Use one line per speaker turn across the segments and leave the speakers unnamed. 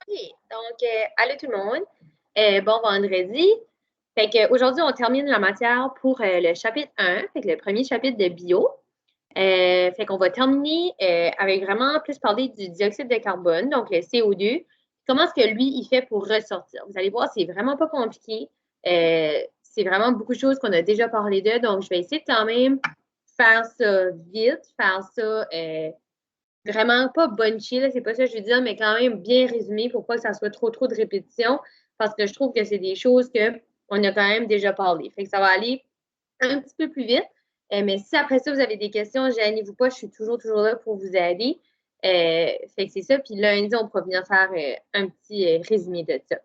OK. Donc, allô tout le monde. Bon vendredi. Fait que aujourd'hui, on termine la matière pour le chapitre 1, fait que le premier chapitre de bio. Fait qu'on va terminer avec vraiment plus parler du dioxyde de carbone, donc le CO2. Comment est-ce que lui, il fait pour ressortir? Vous allez voir, c'est vraiment pas compliqué. C'est vraiment beaucoup de choses qu'on a déjà parlé de, donc je vais essayer de quand même faire ça vite, faire ça vraiment pas bunchy, là, c'est pas ça que je veux dire, mais quand même bien résumé pour pas que ça soit trop de répétition, parce que je trouve que c'est des choses qu'on a quand même déjà parlé. Fait que ça va aller un petit peu plus vite. Mais si après ça, vous avez des questions, gênez-vous pas, je suis toujours là pour vous aider. Fait que c'est ça. Puis lundi, on pourra venir faire un petit résumé de ça.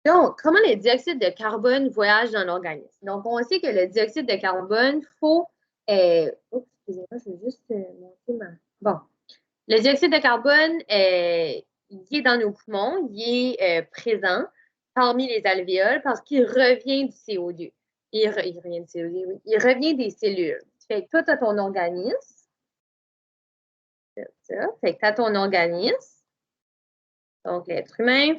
Donc, comment le dioxyde de carbone voyage dans l'organisme? Donc, on sait que le dioxyde de carbone, faut. Oups, excusez-moi, je vais juste monter ma. Bon. Le dioxyde de carbone, il est dans nos poumons, il est présent parmi les alvéoles parce qu'il revient du CO2. Il revient du CO2, oui. Il revient des cellules. Fait que toi, tu as ton organisme. Ça. Fait que tu as ton organisme. Donc, l'être humain.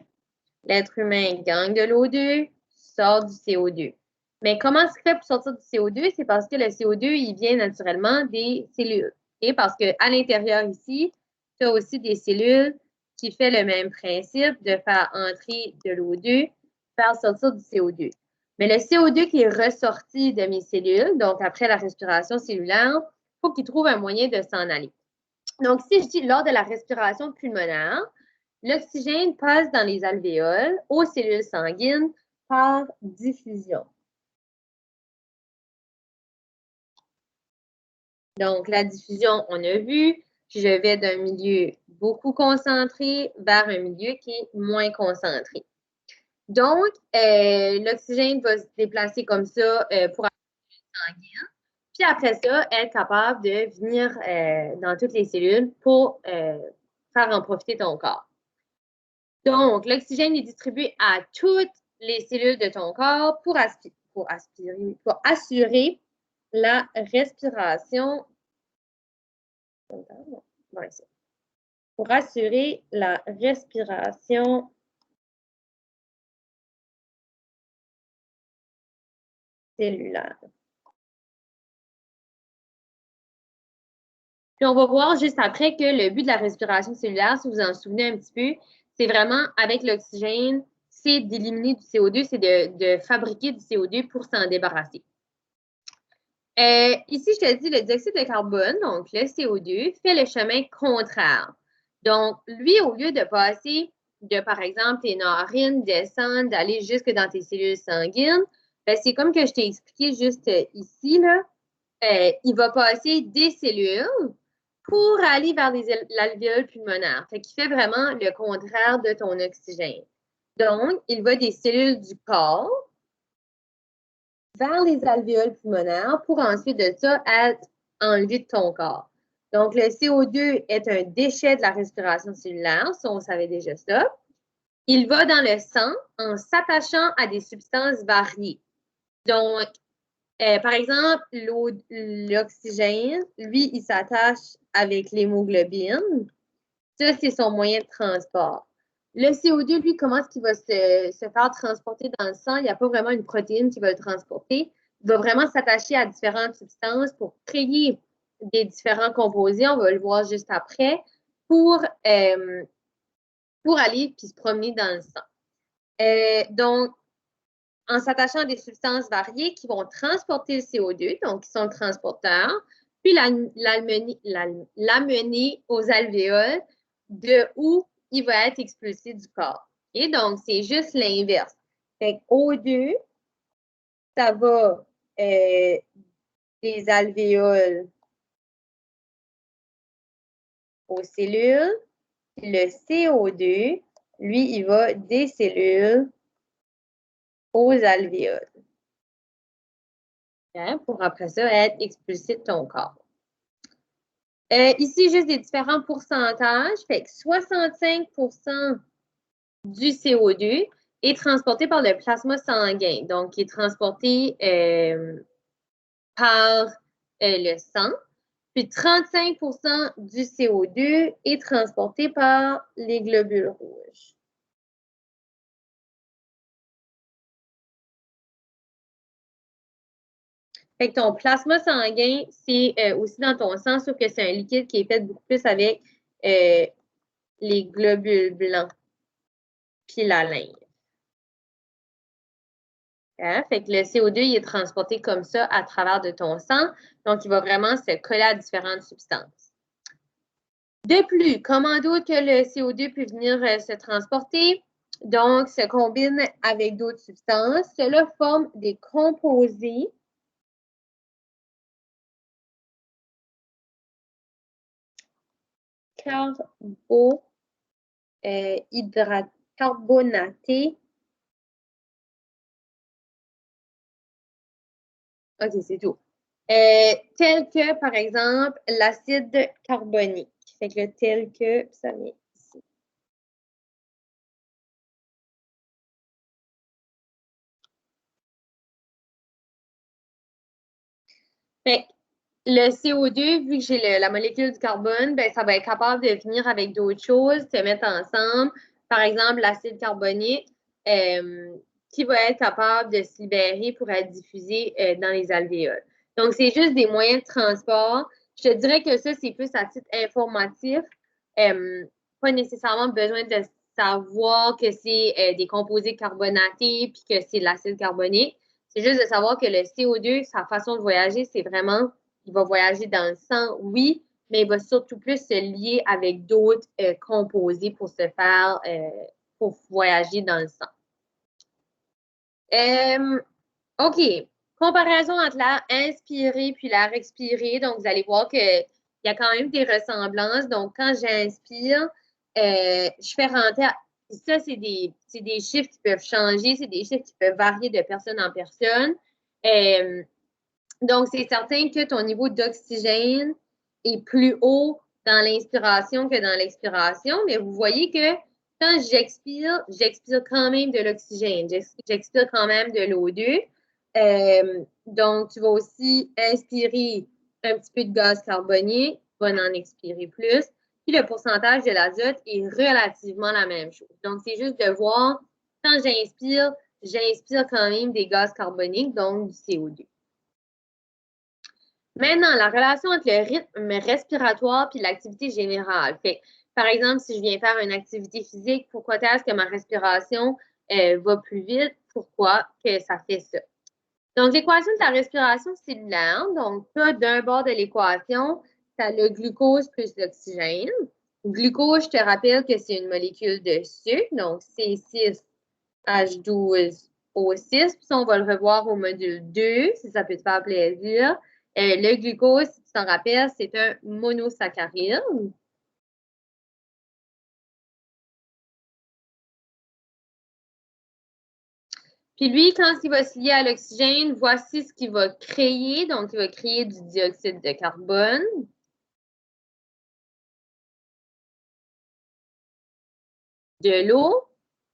L'être humain gagne de l'O2, sort du CO2. Mais comment se fait pour sortir du CO2? C'est parce que le CO2, il vient naturellement des cellules. Et parce qu'à l'intérieur ici, tu as aussi des cellules qui font le même principe de faire entrer de l'O2, faire sortir du CO2. Mais le CO2 qui est ressorti de mes cellules, donc après la respiration cellulaire, il faut qu'il trouve un moyen de s'en aller. Donc, si je dis lors de la respiration pulmonaire, l'oxygène passe dans les alvéoles aux cellules sanguines par diffusion. Donc, la diffusion, on a vu, je vais d'un milieu beaucoup concentré vers un milieu qui est moins concentré. Donc, l'oxygène va se déplacer comme ça pour aller dans les sanguines. Puis après ça, être capable de venir dans toutes les cellules pour faire en profiter ton corps. Donc, l'oxygène est distribué à toutes les cellules de ton corps pour assurer la respiration. Pour assurer la respiration cellulaire. Puis on va voir juste après que le but de la respiration cellulaire, si vous en souvenez un petit peu, c'est vraiment avec l'oxygène, c'est d'éliminer du CO2, c'est de fabriquer du CO2 pour s'en débarrasser. Ici, je te dis le dioxyde de carbone, donc le CO2, fait le chemin contraire. Donc, lui, au lieu de passer de, par exemple, tes narines, descendre, d'aller jusque dans tes cellules sanguines, ben, c'est comme que je t'ai expliqué juste ici, là. Il va passer des cellules pour aller vers l'alvéole pulmonaire. Fait qu'il fait vraiment le contraire de ton oxygène. Donc, il va des cellules du corps vers les alvéoles pulmonaires pour ensuite de ça être enlevé de ton corps. Donc, le CO2 est un déchet de la respiration cellulaire, ça on savait déjà ça. Il va dans le sang en s'attachant à des substances variées. Donc, par exemple, l'oxygène, lui, il s'attache avec l'hémoglobine. Ça, c'est son moyen de transport. Le CO2, lui, comment est-ce qu'il va se faire transporter dans le sang? Il n'y a pas vraiment une protéine qui va le transporter. Il va vraiment s'attacher à différentes substances pour créer des différents composés. On va le voir juste après pour aller puis se promener dans le sang. Donc, en s'attachant à des substances variées qui vont transporter le CO2, donc qui sont transporteurs, puis l'amener aux alvéoles de où il va être expulsé du corps. Et donc, c'est juste l'inverse. Fait que O2, ça va des alvéoles aux cellules. Le CO2, lui, il va des cellules aux alvéoles. Hein, pour après ça être expulsé de ton corps. Ici, juste des différents pourcentages. Fait que 65% du CO2 est transporté par le plasma sanguin, donc qui est transporté par le sang. Puis 35% du CO2 est transporté par les globules rouges. Fait que ton plasma sanguin, c'est aussi dans ton sang, sauf que c'est un liquide qui est fait beaucoup plus avec les globules blancs puis la lymphe. Hein? Fait que le CO2, il est transporté comme ça à travers de ton sang. Donc, il va vraiment se coller à différentes substances. De plus, comment d'autre que le CO2 peut venir se transporter? Donc, se combine avec d'autres substances. Cela forme des composés carbonatés. OK, c'est tout. Tel que, par exemple, l'acide carbonique. Fait que le tel que, ça vient ici. Fait que le CO2, vu que j'ai la molécule du carbone, ben, ça va être capable de venir avec d'autres choses, se mettre ensemble. Par exemple, l'acide carbonique, qui va être capable de se libérer pour être diffusé dans les alvéoles. Donc, c'est juste des moyens de transport. Je te dirais que ça, c'est plus à titre informatif. Pas nécessairement besoin de savoir que c'est des composés carbonatés puis que c'est de l'acide carbonique. C'est juste de savoir que le CO2, sa façon de voyager, c'est vraiment, il va voyager dans le sang, oui, mais il va surtout plus se lier avec d'autres composés pour se faire, pour voyager dans le sang. OK. Comparaison entre la inspirée puis la respirée. Donc, vous allez voir qu'il y a quand même des ressemblances. Donc, quand j'inspire, je fais rentrer. Ça, c'est des chiffres qui peuvent changer, c'est des chiffres qui peuvent varier de personne en personne. Donc, c'est certain que ton niveau d'oxygène est plus haut dans l'inspiration que dans l'expiration, mais vous voyez que quand j'expire quand même de l'oxygène, j'expire quand même de l'O2. Donc, tu vas aussi inspirer un petit peu de gaz carbonique, tu vas en expirer plus. Puis le pourcentage de l'azote est relativement la même chose. Donc, c'est juste de voir, quand j'inspire quand même des gaz carboniques, donc du CO2. Maintenant, la relation entre le rythme respiratoire et l'activité générale. Fait, par exemple, si je viens faire une activité physique, pourquoi est-ce que ma respiration va plus vite? Pourquoi que ça fait ça? Donc, l'équation de la respiration cellulaire, donc, tu as d'un bord de l'équation, tu as le glucose plus l'oxygène. Glucose, je te rappelle que c'est une molécule de sucre, donc C6H12O6. Puis ça, on va le revoir au module 2, si ça peut te faire plaisir. Le glucose, si tu t'en rappelles, c'est un monosaccharide. Puis lui, quand il va se lier à l'oxygène, voici ce qu'il va créer. Donc, il va créer du dioxyde de carbone. De l'eau,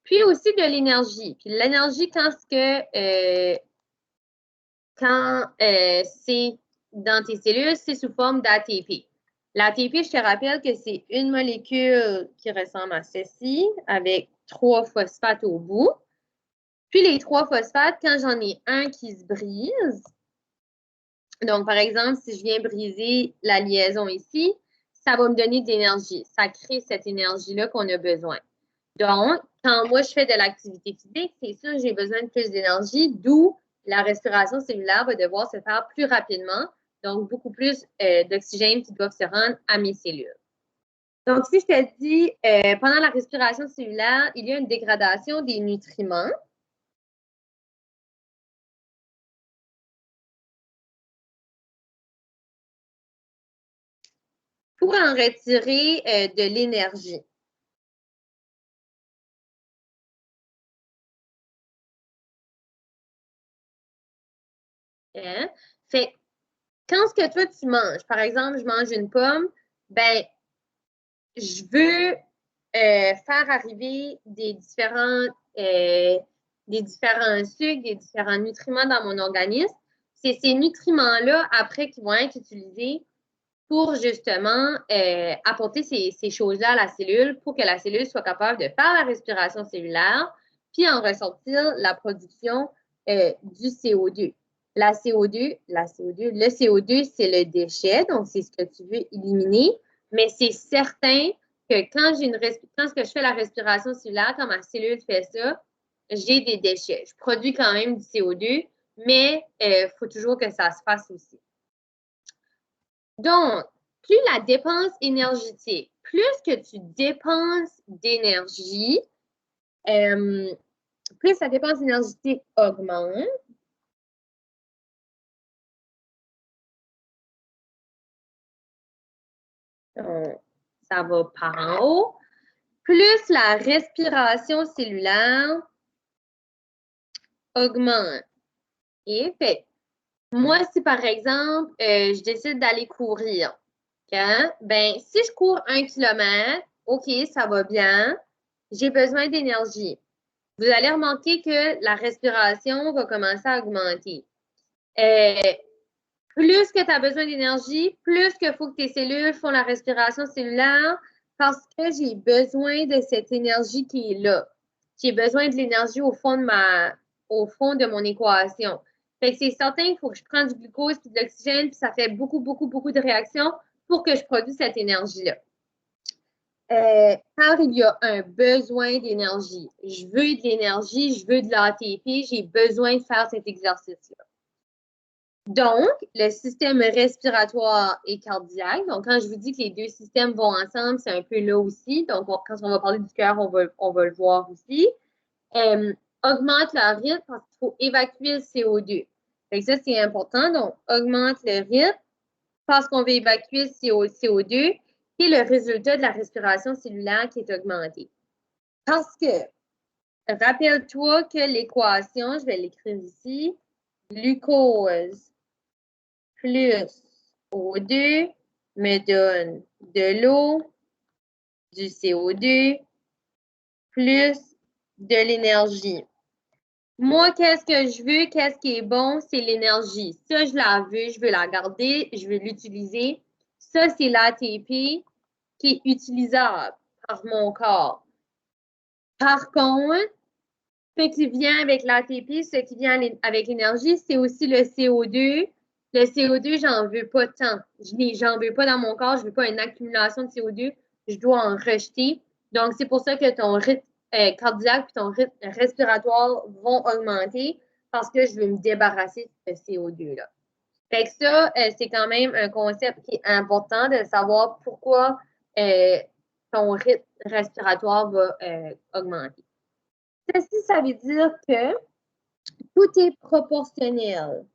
puis aussi de l'énergie. Puis l'énergie, quand c'est dans tes cellules, c'est sous forme d'ATP. L'ATP, je te rappelle que c'est une molécule qui ressemble à ceci, avec 3 phosphates au bout. Puis les 3 phosphates, quand j'en ai un qui se brise, donc par exemple, si je viens briser la liaison ici, ça va me donner de l'énergie. Ça crée cette énergie-là qu'on a besoin. Donc, quand moi je fais de l'activité physique, c'est sûr, j'ai besoin de plus d'énergie, d'où la respiration cellulaire va devoir se faire plus rapidement, donc beaucoup plus d'oxygène qui doivent se rendre à mes cellules. Donc, si je te dis, pendant la respiration cellulaire, il y a une dégradation des nutriments. Pour en retirer de l'énergie. Hein? Fait quand ce que toi tu manges, par exemple, je mange une pomme, ben, je veux faire arriver des différents sucres, des différents nutriments dans mon organisme. C'est ces nutriments-là, après, qui vont être utilisés pour justement apporter ces choses-là à la cellule pour que la cellule soit capable de faire la respiration cellulaire, puis en ressortir la production du CO2. le CO2, c'est le déchet, donc c'est ce que tu veux éliminer, mais c'est certain que quand je fais la respiration cellulaire, quand ma cellule fait ça, j'ai des déchets. Je produis quand même du CO2, mais il faut toujours que ça se fasse aussi. Donc, plus la dépense énergétique, plus que tu dépenses d'énergie, plus la dépense énergétique augmente. Donc, ça va par en haut. Plus la respiration cellulaire augmente. Et fait, moi, si par exemple, je décide d'aller courir, ben, si je cours 1 kilomètre, OK, ça va bien, j'ai besoin d'énergie. Vous allez remarquer que la respiration va commencer à augmenter. Plus que tu as besoin d'énergie, plus qu'il faut que tes cellules font la respiration cellulaire parce que j'ai besoin de cette énergie qui est là. J'ai besoin de l'énergie au fond de mon équation. Fait que c'est certain qu'il faut que je prenne du glucose et de l'oxygène, puis ça fait beaucoup, beaucoup, beaucoup de réactions pour que je produise cette énergie-là. Car il y a un besoin d'énergie. Je veux de l'énergie, je veux de l'ATP, j'ai besoin de faire cet exercice-là. Donc, le système respiratoire et cardiaque. Donc, quand je vous dis que les deux systèmes vont ensemble, c'est un peu là aussi. Donc, quand on va parler du cœur, on va le voir aussi. Augmente leur rythme parce qu'il faut évacuer le CO2. Fait que ça, c'est important. Donc, augmente le rythme parce qu'on veut évacuer le CO2 et le résultat de la respiration cellulaire qui est augmenté. Parce que, rappelle-toi que l'équation, je vais l'écrire ici, glucose plus O2 me donne de l'eau, du CO2, plus de l'énergie. Moi, qu'est-ce que je veux? Qu'est-ce qui est bon? C'est l'énergie. Ça, je la veux, je veux la garder, je veux l'utiliser. Ça, c'est l'ATP qui est utilisable par mon corps. Par contre, ce qui vient avec l'ATP, ce qui vient avec l'énergie, c'est aussi le CO2. Le CO2, j'en veux pas tant. J'en veux pas dans mon corps, je veux pas une accumulation de CO2. Je dois en rejeter. Donc, c'est pour ça que ton rythme cardiaque et ton rythme respiratoire vont augmenter parce que je veux me débarrasser de ce CO2-là. Fait que ça, c'est quand même un concept qui est important de savoir pourquoi ton rythme respiratoire va augmenter. Ceci, ça veut dire que tout est proportionnel.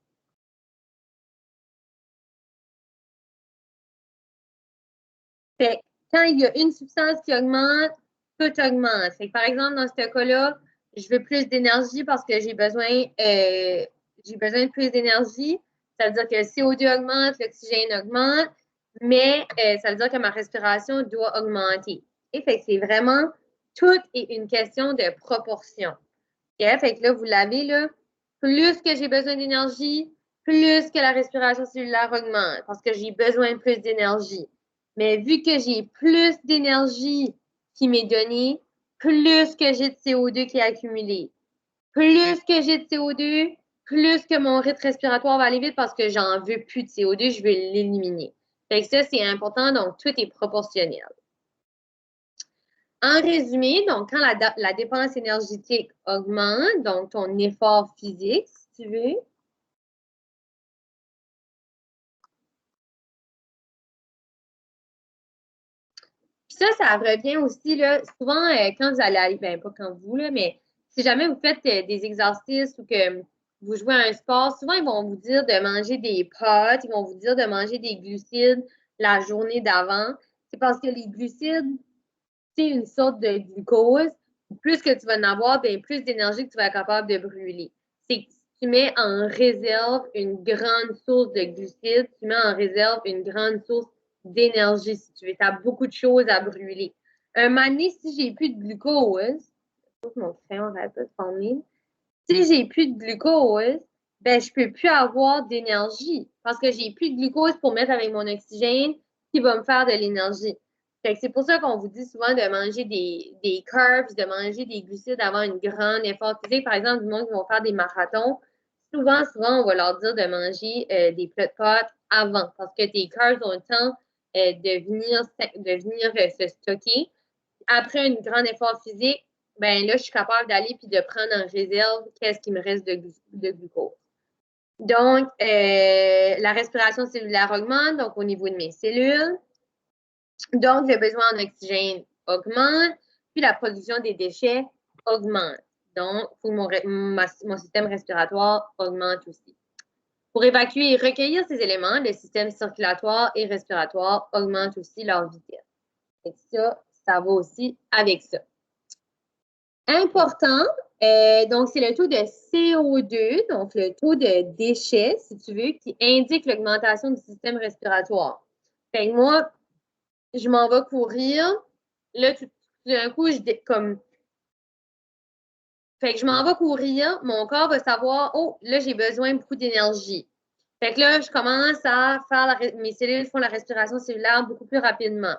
Fait quand il y a une substance qui augmente, tout augmente. Fait que, par exemple, dans ce cas-là, je veux plus d'énergie parce que j'ai besoin de plus d'énergie. Ça veut dire que le CO2 augmente, l'oxygène augmente, mais ça veut dire que ma respiration doit augmenter. Et fait que c'est vraiment, tout est une question de proportion. Okay? Fait que là, vous l'avez là, plus que j'ai besoin d'énergie, plus que la respiration cellulaire augmente parce que j'ai besoin de plus d'énergie. Mais vu que j'ai plus d'énergie qui m'est donnée, plus que j'ai de CO2 qui est accumulé. Plus que j'ai de CO2, plus que mon rythme respiratoire va aller vite parce que j'en veux plus de CO2, je veux l'éliminer. Fait que ça, c'est important, donc tout est proportionnel. En résumé, donc quand la dépense énergétique augmente, donc ton effort physique, si tu veux, ça revient aussi, là, souvent, quand vous allez aller, ben pas quand vous, là, mais si jamais vous faites des exercices ou que vous jouez à un sport, souvent, ils vont vous dire de manger des pâtes, ils vont vous dire de manger des glucides la journée d'avant. C'est parce que les glucides, c'est une sorte de glucose. Plus que tu vas en avoir, bien, plus d'énergie que tu vas être capable de brûler. C'est que tu mets en réserve une grande source de glucides, tu mets en réserve une grande source d'énergie, si tu veux. Tu as beaucoup de choses à brûler. Un moment donné, si j'ai plus de glucose, mon crayon va pas se former. Si j'ai plus de glucose, ben, je peux plus avoir d'énergie parce que j'ai plus de glucose pour mettre avec mon oxygène qui va me faire de l'énergie. C'est pour ça qu'on vous dit souvent de manger des carbs, de manger des glucides avant un grand effort physique. Par exemple, du monde qui vont faire des marathons, souvent, on va leur dire de manger des plats de pâtes avant parce que tes carbs ont le temps de venir se stocker. Après un grand effort physique, ben là, je suis capable d'aller puis de prendre en réserve qu'est-ce qui me reste de glucose. Donc, la respiration cellulaire augmente, donc au niveau de mes cellules. Donc, le besoin en oxygène augmente, puis la production des déchets augmente. Donc, il faut que mon système respiratoire augmente aussi. Pour évacuer et recueillir ces éléments, le système circulatoire et respiratoire augmentent aussi leur vitesse. Et ça va aussi avec ça. Important, donc c'est le taux de CO2, donc le taux de déchets, si tu veux, qui indique l'augmentation du système respiratoire. Fait que moi, je m'en vais courir. Là, tout d'un coup, fait que je m'en vais courir, mon corps va savoir, oh, là, j'ai besoin de beaucoup d'énergie. Fait que là, je commence à faire, mes cellules font la respiration cellulaire beaucoup plus rapidement.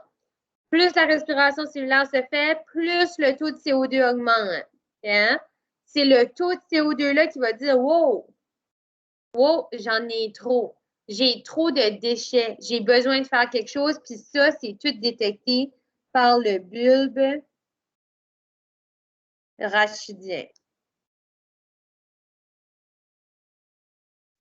Plus la respiration cellulaire se fait, plus le taux de CO2 augmente. Hein? C'est le taux de CO2-là qui va dire, wow, j'en ai trop. J'ai trop de déchets. J'ai besoin de faire quelque chose. Puis ça, c'est tout détecté par le bulbe rachidien.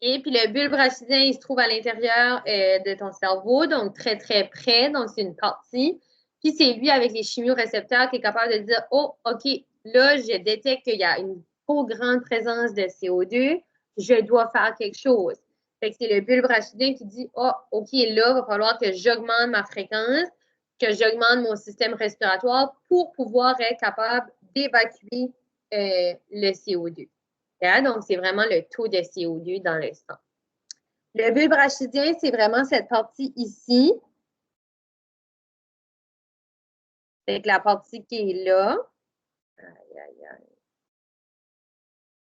Et puis le bulbe rachidien, il se trouve à l'intérieur de ton cerveau, donc très, très près. Donc, c'est une partie. Puis c'est lui, avec les chimiorécepteurs, qui est capable de dire, oh, OK, là, je détecte qu'il y a une trop grande présence de CO2. Je dois faire quelque chose. Fait que c'est le bulbe rachidien qui dit, oh, OK, là, il va falloir que j'augmente ma fréquence, que j'augmente mon système respiratoire pour pouvoir être capable d'évacuer le CO2. Donc, c'est vraiment le taux de CO2 dans le sang. Le bulbe rachidien, c'est vraiment cette partie ici. C'est la partie qui est là. Aïe, aïe, aïe.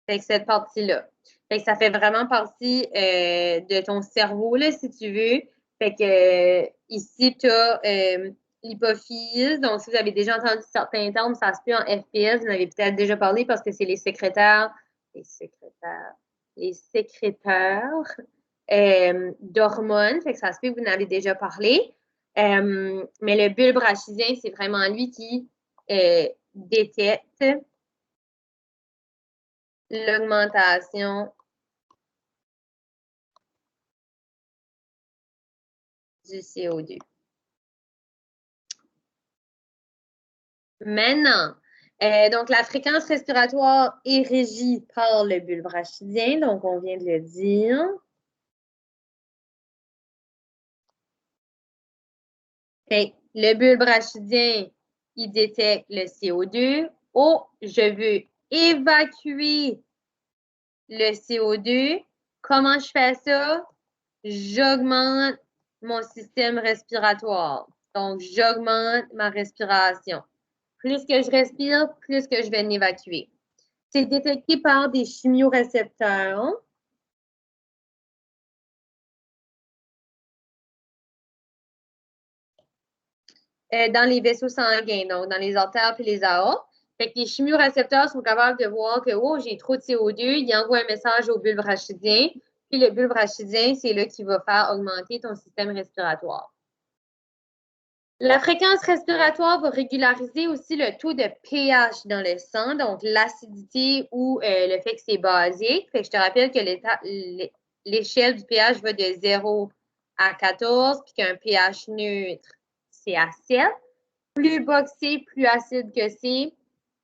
C'est cette partie-là. Fait que ça fait vraiment partie de ton cerveau, là, si tu veux. Fait que ici, tu as l'hypophyse. Donc, si vous avez déjà entendu certains termes, ça se peut en FPS. Vous en avez peut-être déjà parlé parce que c'est les sécréteurs d'hormones. Fait que ça se peut que vous en avez déjà parlé. Mais le bulbe rachidien, c'est vraiment lui qui détecte l'augmentation du CO2. Maintenant, donc la fréquence respiratoire est régie par le bulbe rachidien, donc on vient de le dire. Fait, le bulbe rachidien, il détecte le CO2. Oh, je veux évacuer le CO2. Comment je fais ça? J'augmente mon système respiratoire. Donc, j'augmente ma respiration. Plus que je respire, plus que je vais l'évacuer. C'est détecté par des chimiorécepteurs. Dans les vaisseaux sanguins, donc dans les artères et les aortes. Fait que les chimiorécepteurs sont capables de voir que oh, j'ai trop de CO2, ils envoient un message au bulbe rachidien, puis le bulbe rachidien, c'est là qui va faire augmenter ton système respiratoire. La fréquence respiratoire va régulariser aussi le taux de pH dans le sang, donc l'acidité ou le fait que c'est basique. Fait que je te rappelle que l'échelle du pH va de 0 à 14, puis qu'un pH neutre, c'est à 7. Plus bas que c'est, plus acide que c'est.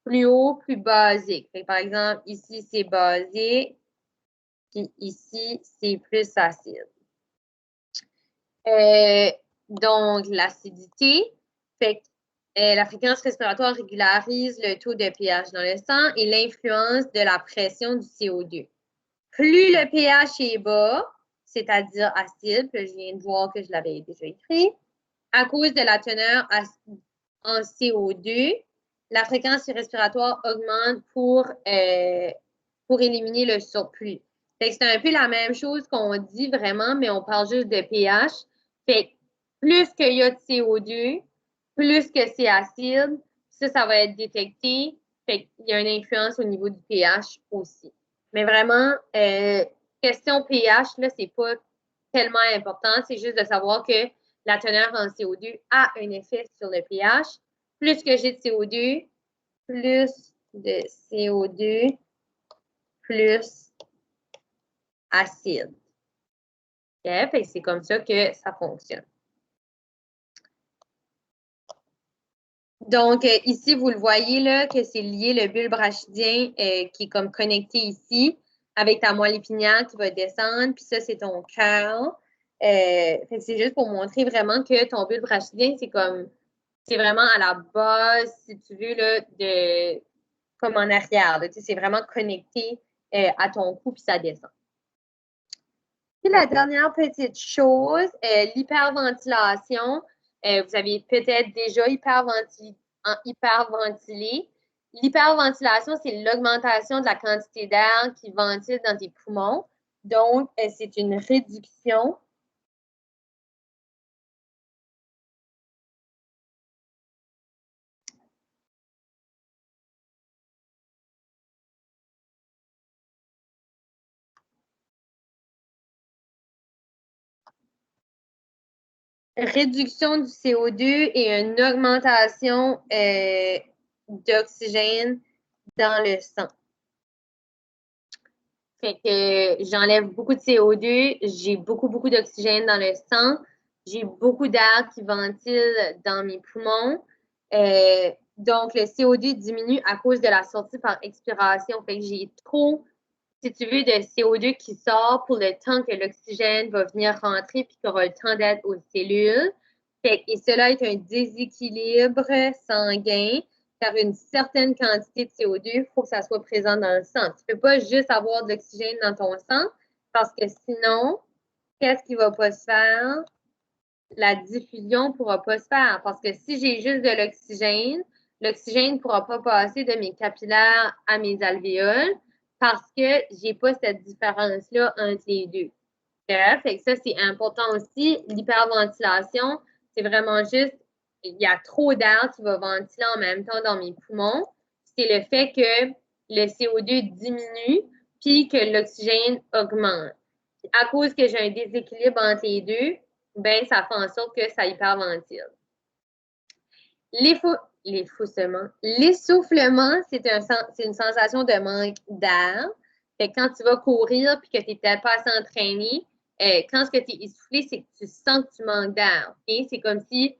Plus haut, plus basique. Fait que, par exemple, ici, c'est basique, puis ici, c'est plus acide. Donc, l'acidité, fait que la fréquence respiratoire régularise le taux de pH dans le sang et l'influence de la pression du CO2. Plus le pH est bas, c'est-à-dire acide, puis je viens de voir que je l'avais déjà écrit, à cause de la teneur en CO2, la fréquence respiratoire augmente pour éliminer le surplus. C'est un peu la même chose qu'on dit vraiment, mais on parle juste de pH. Fait que plus qu'il y a de CO2, plus que c'est acide, ça va être détecté. Fait qu'il y a une influence au niveau du pH aussi. Mais vraiment, question pH, là, c'est pas tellement important. C'est juste de savoir que la teneur en CO2 a un effet sur le pH. Plus que j'ai de CO2, plus de CO2, plus acide. Okay? Fait que c'est comme ça que ça fonctionne. Donc, ici, vous le voyez, là, que c'est lié le bulbe rachidien qui est comme connecté ici avec ta moelle épinière qui va descendre. Puis ça, c'est ton cœur. Fait que c'est juste pour montrer vraiment que ton bulbe rachidien, c'est vraiment à la base, si tu veux, là, comme en arrière. C'est vraiment connecté à ton cou, puis ça descend. Puis la dernière petite chose, l'hyperventilation. Vous avez peut-être déjà hyperventilé. L'hyperventilation, c'est l'augmentation de la quantité d'air qui ventile dans tes poumons. Donc, c'est une réduction du CO2 et une augmentation d'oxygène dans le sang. Fait que j'enlève beaucoup de CO2, j'ai beaucoup d'oxygène dans le sang, j'ai beaucoup d'air qui ventile dans mes poumons. Donc, le CO2 diminue à cause de la sortie par expiration. Fait que j'ai trop, si tu veux, de CO2 qui sort pour le temps que l'oxygène va venir rentrer puis qu'il aura le temps d'être aux cellules. Et cela est un déséquilibre sanguin, car une certaine quantité de CO2, il faut que ça soit présent dans le sang. Tu ne peux pas juste avoir de l'oxygène dans ton sang, parce que sinon, qu'est-ce qui ne va pas se faire? La diffusion ne pourra pas se faire. Parce que si j'ai juste de l'oxygène ne pourra pas passer de mes capillaires à mes alvéoles parce que je n'ai pas cette différence-là entre les deux. Fait que ça, c'est important aussi. L'hyperventilation, c'est vraiment juste, il y a trop d'air qui va ventiler en même temps dans mes poumons. C'est le fait que le CO2 diminue puis que l'oxygène augmente. À cause que j'ai un déséquilibre entre les deux, ben ça fait en sorte que ça hyperventile. L'essoufflement, c'est une sensation de manque d'air. Fait que quand tu vas courir puis que tu n'es peut-être pas assez entraîné, quand tu es essoufflé, c'est que tu sens que tu manques d'air. Okay? C'est comme si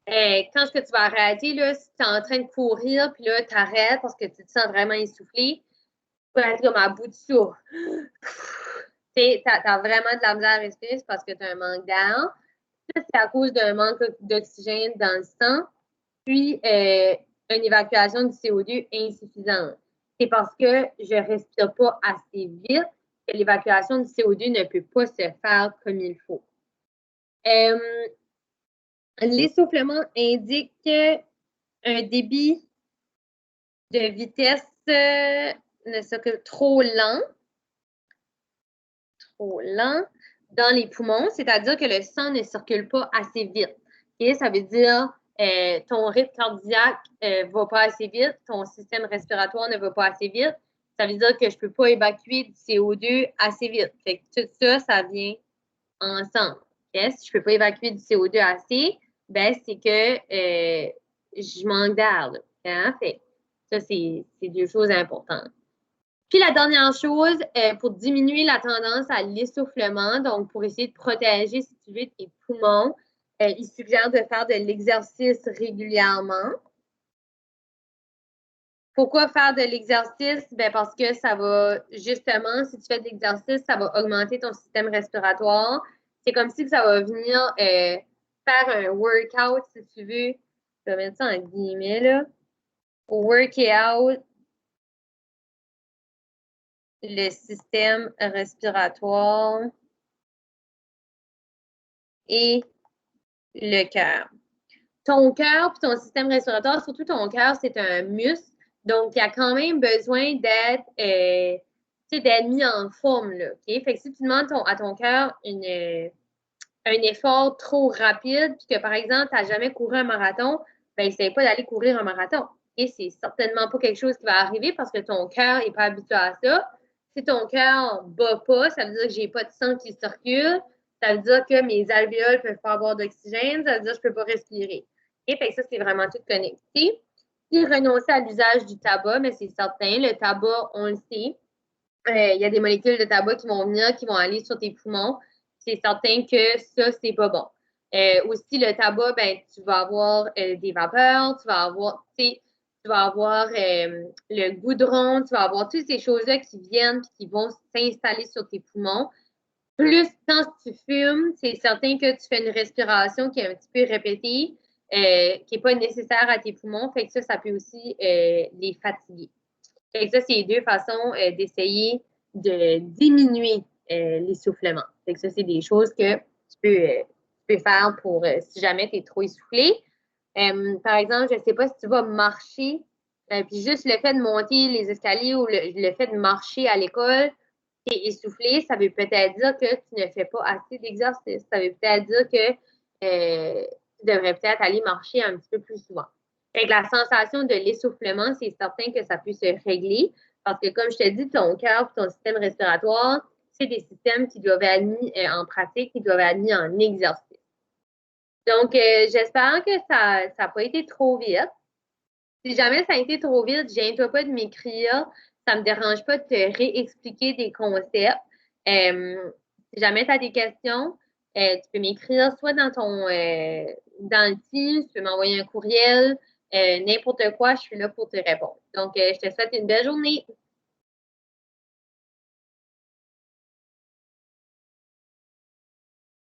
quand ce que tu vas arrêter, là, si tu es en train de courir, puis là, tu arrêtes parce que tu te sens vraiment essoufflé, tu vas être comme à bout de souffle. Tu as vraiment de la misère à respirer, c'est parce que tu as un manque d'air. Ça, c'est à cause d'un manque d'oxygène dans le sang, puis une évacuation du CO2 insuffisante. C'est parce que je ne respire pas assez vite que l'évacuation du CO2 ne peut pas se faire comme il faut. L'essoufflement indique un débit de vitesse trop lent dans les poumons, c'est-à-dire que le sang ne circule pas assez vite. Et ça veut dire ton rythme cardiaque ne va pas assez vite, ton système respiratoire ne va pas assez vite. Ça veut dire que je ne peux pas évacuer du CO2 assez vite. Fait que tout ça, ça vient ensemble. Okay? Si je ne peux pas évacuer du CO2 assez, ben c'est que je manque d'air. Hein? Fait ça, c'est deux choses importantes. Puis la dernière chose, pour diminuer la tendance à l'essoufflement, donc pour essayer de protéger, si tu veux, tes poumons, il suggère de faire de l'exercice régulièrement. Pourquoi faire de l'exercice? Ben parce que ça va, justement, si tu fais de l'exercice, ça va augmenter ton système respiratoire. C'est comme si ça va venir faire un workout, si tu veux. Je vais mettre ça en guillemets, là. Workout le système respiratoire et le cœur. Ton cœur et ton système respiratoire, surtout ton cœur, c'est un muscle. Donc, il y a quand même besoin d'être mis en forme. Là, okay? Fait que si tu demandes à ton cœur un effort trop rapide, puis que, par exemple, tu n'as jamais couru un marathon, ben, essaye pas d'aller courir un marathon. Okay? C'est certainement pas quelque chose qui va arriver parce que ton cœur n'est pas habitué à ça. si ton cœur ne bat pas, ça veut dire que j'ai pas de sang qui circule. Ça veut dire que mes alvéoles peuvent pas avoir d'oxygène. Ça veut dire que je peux pas respirer. Et fait que ça, c'est vraiment tout connecté. Si renoncer à l'usage du tabac, mais c'est certain, le tabac, on le sait, il y a des molécules de tabac qui vont venir, qui vont aller sur tes poumons. C'est certain que ça, c'est pas bon. Aussi, le tabac, ben, tu vas avoir des vapeurs, tu vas avoir, le goudron, tu vas avoir toutes ces choses-là qui viennent et qui vont s'installer sur tes poumons. Plus quand tu fumes, c'est certain que tu fais une respiration qui est un petit peu répétée, qui n'est pas nécessaire à tes poumons. Fait que ça peut aussi les fatiguer. Fait que ça, c'est deux façons d'essayer de diminuer l'essoufflement. Fait que ça, c'est des choses que tu peux faire pour si jamais tu es trop essoufflé. Par exemple, je ne sais pas si tu vas marcher, puis juste le fait de monter les escaliers ou le fait de marcher à l'école, tu es essoufflé, ça veut peut-être dire que tu ne fais pas assez d'exercice. Ça veut peut-être dire que tu devrais peut-être aller marcher un petit peu plus souvent. Fait que la sensation de l'essoufflement, c'est certain que ça peut se régler parce que, comme je te dis, ton cœur et ton système respiratoire, c'est des systèmes qui doivent être mis en pratique, qui doivent être mis en exercice. Donc, j'espère que ça n'a pas été trop vite. Si jamais ça a été trop vite, gêne-toi pas de m'écrire. Ça ne me dérange pas de te réexpliquer des concepts. Si jamais tu as des questions, tu peux m'écrire soit dans dans le Teams, tu peux m'envoyer un courriel, n'importe quoi, je suis là pour te répondre. Donc, je te souhaite une belle journée.